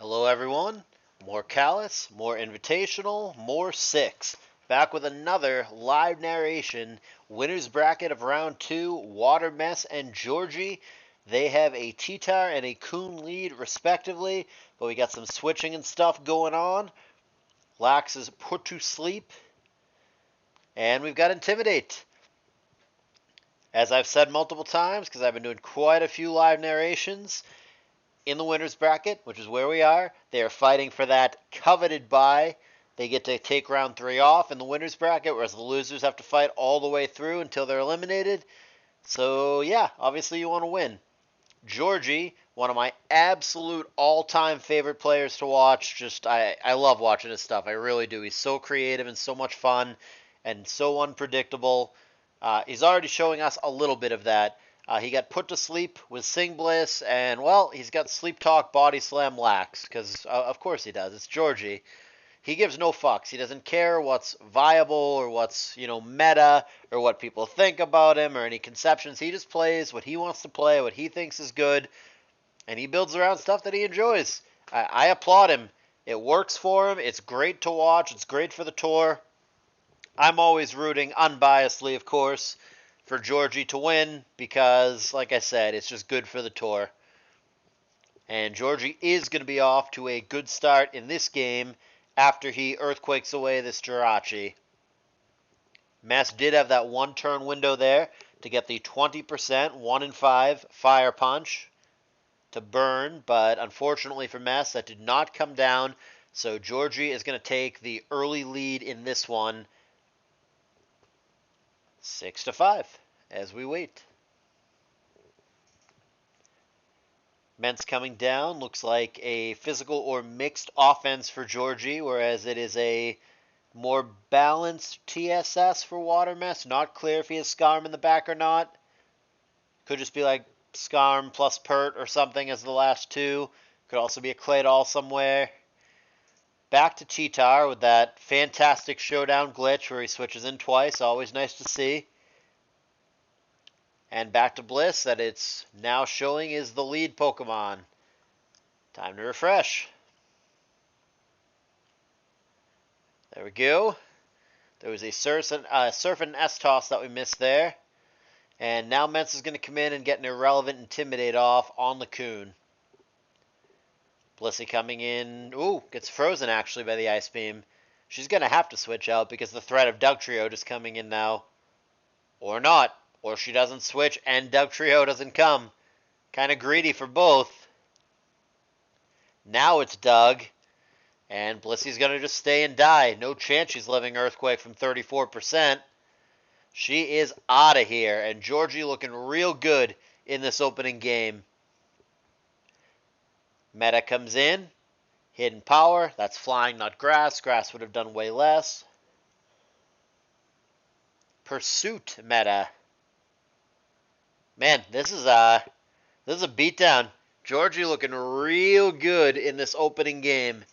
Hello everyone, more Callous, more Invitational, more 6. Back with another live narration, winner's bracket of round 2, Watermess and Gorgie. They have a T-Tar and a Coon lead respectively, but we got some switching and stuff going on. Lax is put to sleep, and we've got Intimidate. As I've said multiple times, because I've been doing quite a few live narrations, in the winner's bracket, which is where we are. They are fighting for that coveted bye. They get to take round 3 off in the winner's bracket, whereas the losers have to fight all the way through until they're eliminated. So, yeah, obviously you want to win. Gorgie, one of my absolute all-time favorite players to watch. I love watching his stuff. I really do. He's so creative and so much fun and so unpredictable. He's already showing us a little bit of that. He got put to sleep with Sing Bliss, and, well, he's got Sleep Talk Body Slam Lax, because of course he does. It's Gorgie. He gives no fucks. He doesn't care what's viable or what's, meta or what people think about him or any conceptions. He just plays what he wants to play, what he thinks is good, and he builds around stuff that he enjoys. I applaud him. It works for him. It's great to watch. It's great for the tour. I'm always rooting, unbiasedly, of course, for Gorgie to win because, like I said, it's just good for the tour. And Gorgie is going to be off to a good start in this game after he earthquakes away this Jirachi. Mess did have that one-turn window there to get the 20% 1 in 5 fire punch to burn, but unfortunately for Mess, that did not come down. So Gorgie is going to take the early lead in this one, 6-5, as we wait. Ment's coming down. Looks like a physical or mixed offense for Gorgie, whereas it is a more balanced TSS for Watermess. Not clear if he has Scarm in the back or not. Could just be like Scarm plus Pert or something as the last two. Could also be a Claydol somewhere. Back to T-Tar with that fantastic showdown glitch where he switches in twice. Always nice to see. And back to Bliss, that it's now showing is the lead Pokemon. Time to refresh. There we go. There was a Surf and S-Toss that we missed there. And now Mence is going to come in and get an irrelevant Intimidate off on the Coon. Blissey coming in. Ooh, gets frozen actually by the Ice Beam. She's going to have to switch out because the threat of Dugtrio just coming in now. Or not. Or she doesn't switch and Dugtrio doesn't come. Kind of greedy for both. Now it's Doug. And Blissey's going to just stay and die. No chance she's living Earthquake from 34%. She is out of here. And Gorgie looking real good in this opening game. Meta comes in. Hidden Power. That's flying, not grass. Grass would have done way less. Pursuit meta. Man, this is a beatdown. Gorgie looking real good in this opening game.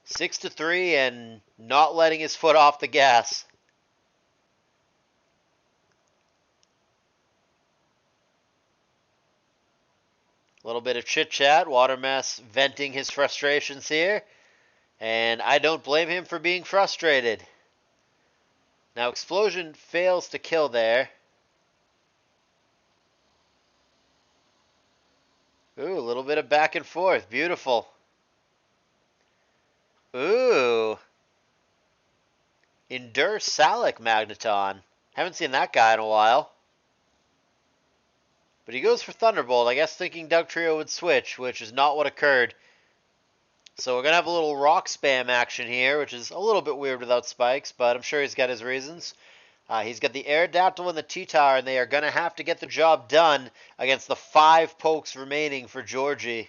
6-3 and not letting his foot off the gas. A little bit of chit-chat. Watermess venting his frustrations here. And I don't blame him for being frustrated. Now, Explosion fails to kill there. Ooh, a little bit of back and forth. Beautiful. Ooh. Endure Salic Magneton. Haven't seen that guy in a while. But he goes for Thunderbolt, I guess thinking Dugtrio would switch, which is not what occurred. So we're going to have a little rock spam action here, which is a little bit weird without spikes, but I'm sure he's got his reasons. He's got the Aerodactyl and the T-Tar, and they are going to have to get the job done against the 5 pokes remaining for Gorgie.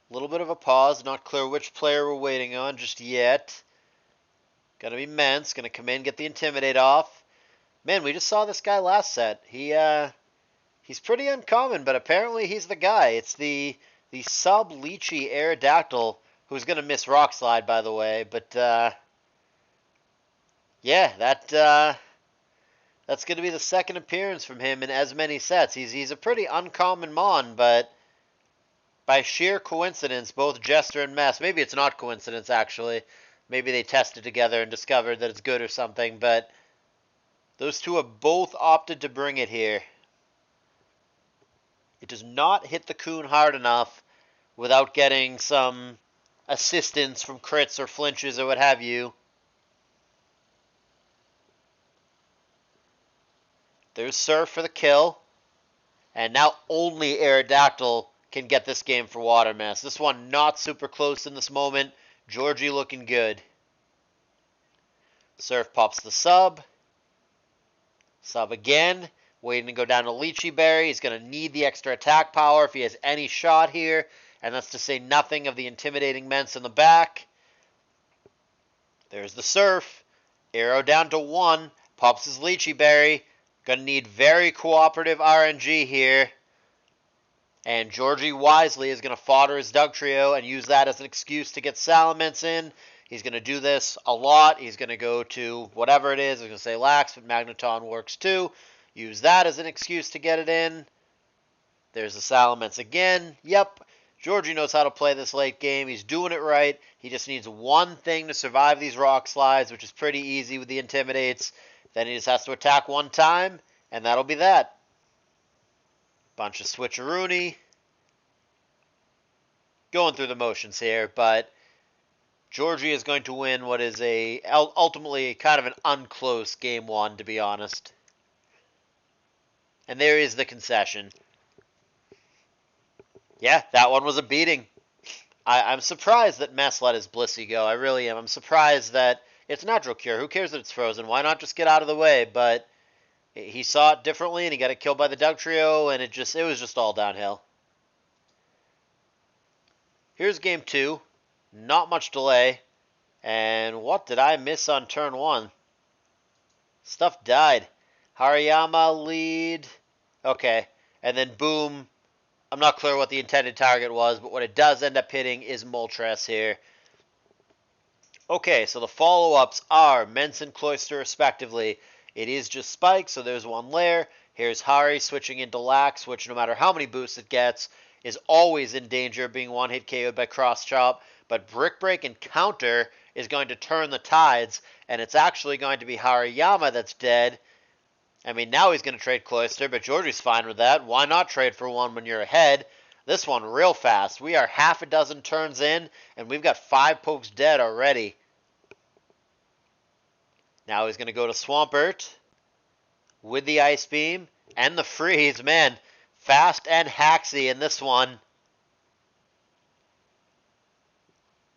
A little bit of a pause, not clear which player we're waiting on just yet. Gonna be Mence, gonna come in, get the Intimidate off. Man, we just saw this guy last set. He's pretty uncommon, but apparently he's the guy. It's the sub-leechy Aerodactyl, who's gonna miss Rock Slide, by the way, but Yeah, that's going to be the second appearance from him in as many sets. He's a pretty uncommon Mon, but by sheer coincidence, both Jester and Mess, maybe it's not coincidence actually, maybe they tested together and discovered that it's good or something, but those two have both opted to bring it here. It does not hit the Coon hard enough without getting some assistance from crits or flinches or what have you. There's Surf for the kill. And now only Aerodactyl can get this game for Watermess. This one not super close in this moment. Gorgie looking good. Surf pops the sub. Sub again. Waiting to go down to Lychee Berry. He's going to need the extra attack power if he has any shot here. And that's to say nothing of the intimidating Mence in the back. There's the Surf. Arrow down to 1. Pops his Lychee Berry. Going to need very cooperative RNG here. And Gorgie wisely is going to fodder his Dugtrio and use that as an excuse to get Salamence in. He's going to do this a lot. He's going to go to whatever it is. He's going to say Lax, but Magneton works too. Use that as an excuse to get it in. There's the Salamence again. Yep, Gorgie knows how to play this late game. He's doing it right. He just needs one thing to survive these rock slides, which is pretty easy with the Intimidates. Then he just has to attack one time, and that'll be that. Bunch of switcheroony. Going through the motions here, but Gorgie is going to win what is ultimately kind of an unclose game one, to be honest. And there is the concession. Yeah, that one was a beating. I'm surprised that Mess let his Blissey go. I really am. I'm surprised that it's Natural Cure. Who cares that it's frozen? Why not just get out of the way? But he saw it differently, and he got it killed by the Dugtrio, and it was just all downhill. Here's game 2. Not much delay. And what did I miss on turn 1? Stuff died. Hariyama lead. Okay. And then boom. I'm not clear what the intended target was, but what it does end up hitting is Moltres here. Okay, so the follow-ups are Mence and Cloyster respectively. It is just Spike, so there's one layer. Here's Hari switching into Lax, which no matter how many boosts it gets, is always in danger of being one-hit KO'd by Cross Chop. But Brick Break and Counter is going to turn the tides, and it's actually going to be Hariyama that's dead. I mean, now he's going to trade Cloyster, but Gorgie's fine with that. Why not trade for one when you're ahead? This one real fast. We are half a dozen turns in, and we've got 5 pokes dead already. Now he's going to go to Swampert with the Ice Beam and the Freeze. Man, fast and haxy in this one.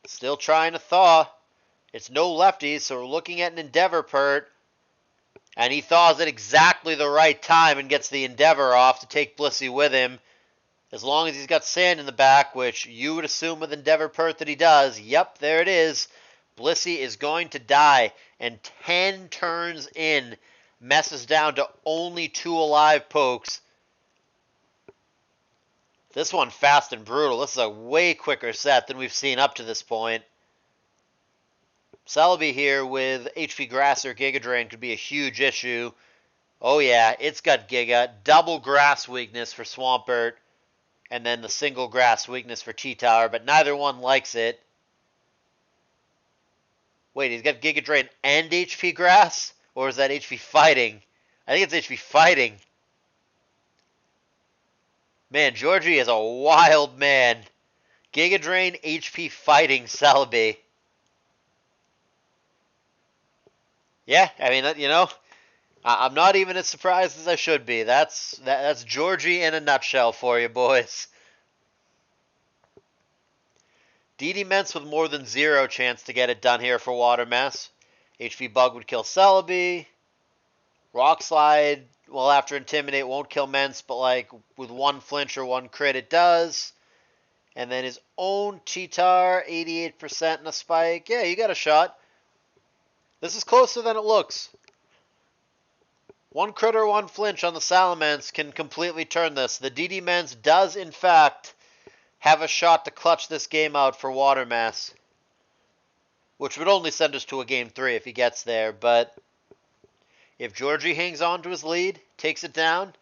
Still trying to thaw. It's no lefties, so we're looking at an Endeavorpert. And he thaws at exactly the right time and gets the Endeavor off to take Blissey with him. As long as he's got sand in the back, which you would assume with Endeavorpert that he does. Yep, there it is. Blissey is going to die. And 10 turns in, messes down to only 2 alive pokes. This one fast and brutal. This is a way quicker set than we've seen up to this point. Celebi here with HP Grass or Giga Drain could be a huge issue. Oh yeah, it's got Giga. Double Grass weakness for Swampert. And then the single Grass weakness for T-Tower, but neither one likes it. Wait, he's got Giga Drain and HP Grass? Or is that HP Fighting? I think it's HP Fighting. Man, Gorgie is a wild man. Giga Drain, HP Fighting, Celebi. Yeah, I mean, you know, I'm not even as surprised as I should be. That's Gorgie in a nutshell for you, boys. DD Mence with more than 0 chance to get it done here for Watermess. HP Bug would kill Celebi. Rock Slide, well, after Intimidate, won't kill Mence, but like with 1 flinch or 1 crit, it does. And then his own Cheetar, 88% and a Spike. Yeah, you got a shot. This is closer than it looks. 1 crit or 1 flinch on the Salamence can completely turn this. The DD Mence does, in fact, have a shot to clutch this game out for Watermess. which would only send us to a Game 3 if he gets there. But if Gorgie hangs on to his lead, takes it down,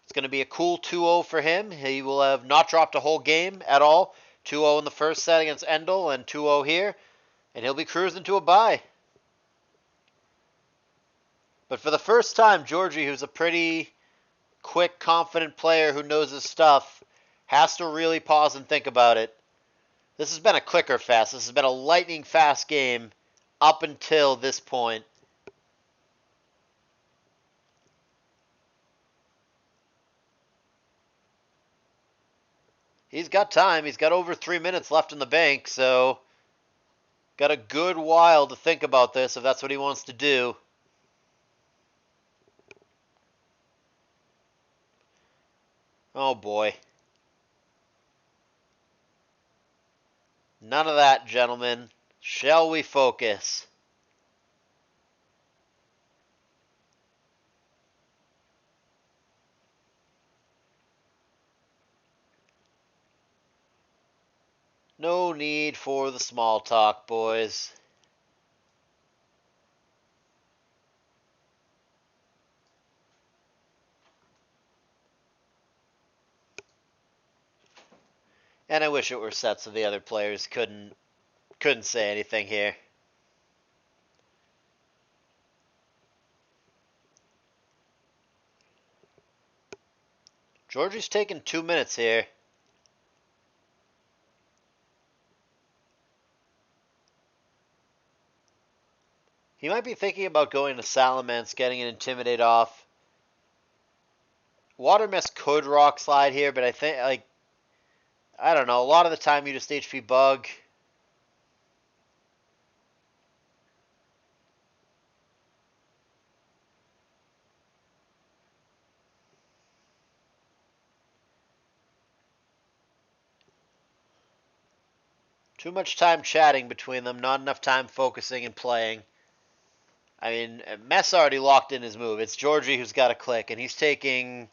it's going to be a cool 2-0 for him. He will have not dropped a whole game at all. 2-0 in the first set against Endel and 2-0 here. And he'll be cruising to a bye. But for the first time, Gorgie, who's a pretty quick, confident player who knows his stuff, has to really pause and think about it. This has been a clicker fest. This has been a lightning fast game up until this point. He's got time. He's got over 3 minutes left in the bank, so got a good while to think about this if that's what he wants to do. Oh boy. None of that, gentlemen. Shall we focus? No need for the small talk, boys. And I wish it were set so the other players couldn't say anything here. Gorgie's taking 2 minutes here. He might be thinking about going to Salamence, getting an Intimidate off. Watermess could Rock Slide here, but I think, I don't know. A lot of the time you just HP Bug. Too much time chatting between them, not enough time focusing and playing. I mean, Mess already locked in his move. It's Gorgie who's got to click, and he's taking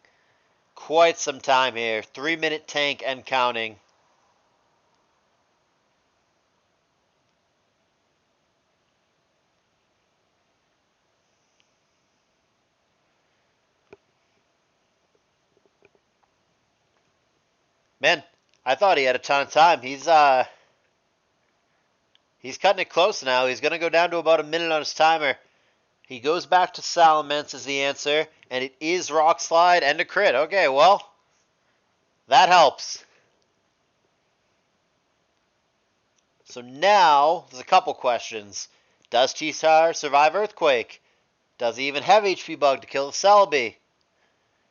quite some time here. 3-minute tank and counting. Man, I thought he had a ton of time. He's cutting it close now. He's going to go down to about a minute on his timer. He goes back to Salamence as the answer, and it is Rock Slide and a crit. Okay, well, that helps. So now, there's a couple questions. Does T-Star survive Earthquake? Does he even have HP Bug to kill the Celebi?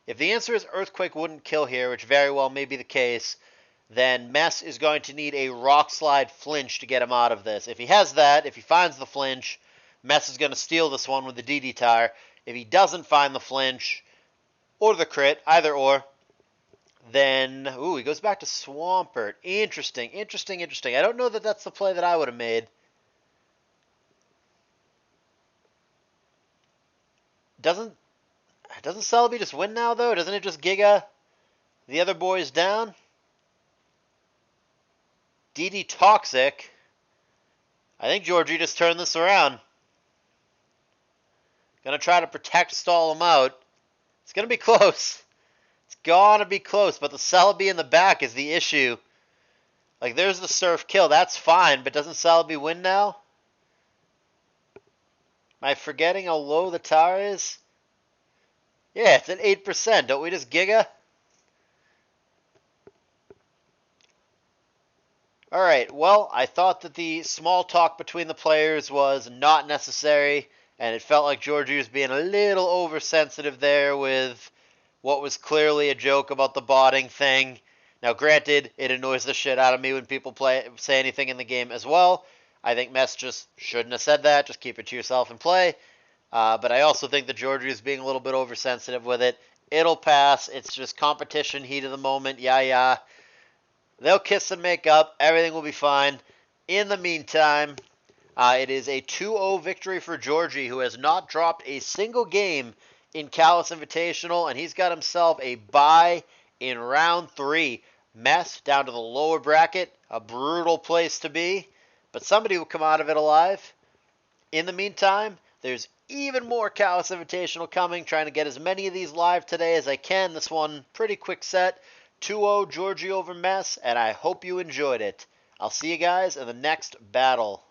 If the answer is Earthquake wouldn't kill here, which very well may be the case, then Mess is going to need a Rock Slide flinch to get him out of this. If he has that, if he finds the flinch, Mess is going to steal this one with the DD tire. If he doesn't find the flinch or the crit, either or, then, he goes back to Swampert. Interesting. I don't know that that's the play that I would have made. Doesn't Celebi just win now, though? Doesn't it just Giga the other boys down? DD Toxic. I think Gorgie just turned this around. Gonna try to protect, stall him out. It's gonna be close. It's gonna be close, but the Celebi in the back is the issue. There's the Surf kill. That's fine, but doesn't Celebi win now? Am I forgetting how low the tower is? Yeah, it's at 8%. Don't we just Giga? Alright, well, I thought that the small talk between the players was not necessary, and it felt like Gorgie was being a little oversensitive there with what was clearly a joke about the botting thing. Now, granted, it annoys the shit out of me when people say anything in the game as well. I think Mess just shouldn't have said that. Just keep it to yourself and play. But I also think that Gorgie is being a little bit oversensitive with it. It'll pass. It's just competition, heat of the moment. Yeah. They'll kiss and make up. Everything will be fine. In the meantime, it is a 2-0 victory for Gorgie, who has not dropped a single game in CALLOUS Invitational, and he's got himself a bye in round 3. Mess down to the lower bracket, a brutal place to be, but somebody will come out of it alive. In the meantime, there's even more Callous Invitational coming, trying to get as many of these live today as I can. This one, pretty quick set. 2-0 Gorgie over Mess, and I hope you enjoyed it. I'll see you guys in the next battle.